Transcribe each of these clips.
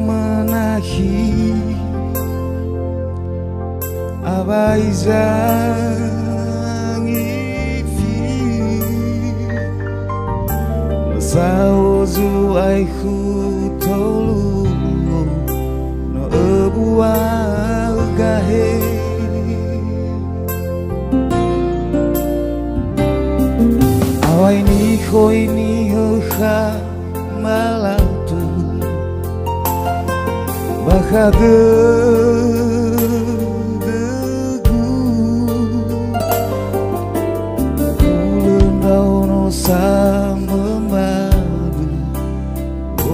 menahi abai zangi fi sao zu ai khu tolu no ebua gahe awai ni khoi ni kha malatu bakadegu ulendau no samemadu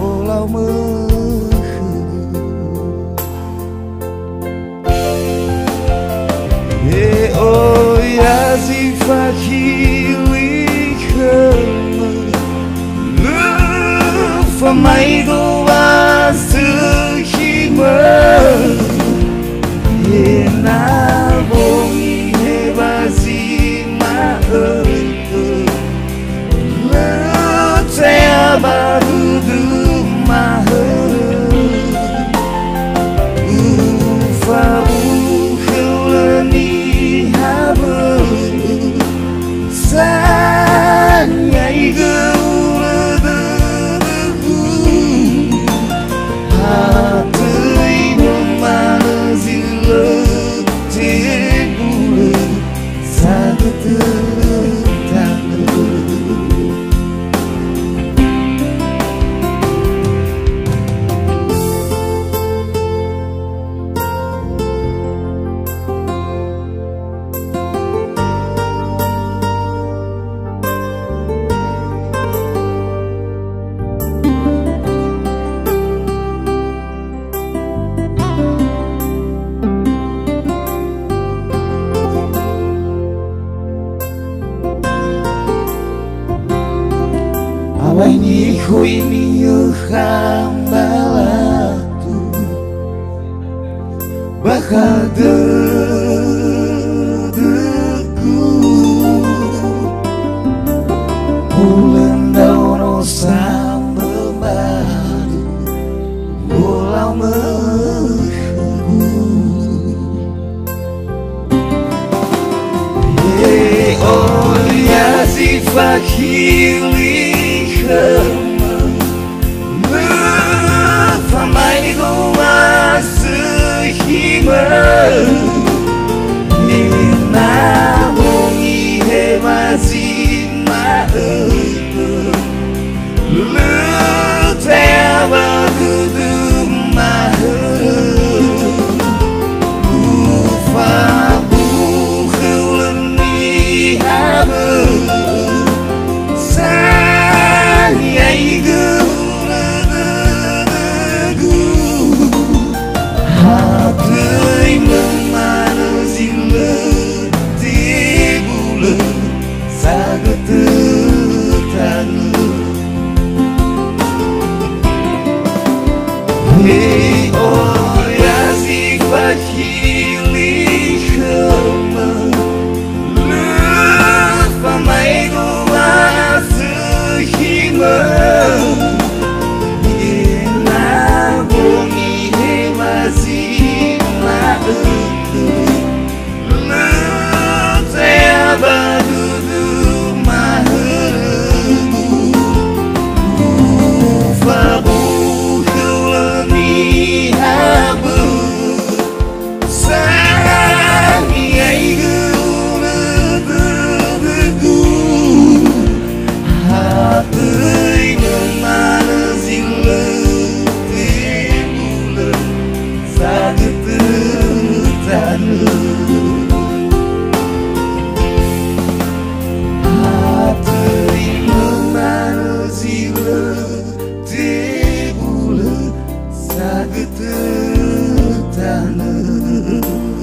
olau mehu e o ya zifakili khema for my go was to na bongi he bazima le te abadudu mahal ufa ukhulani habu sanya igu awai ni hui ni khambalatu bakadegu ulendau no samemadu olau mehu oh ya zifakili famai go asihima na bongi he mazima le te abadudu mahal ufa bukhulni habu Hey, oh, ya zifakili khema lufa maigo asihima ina bongi he mazima lute abadudu mahal ufa tanah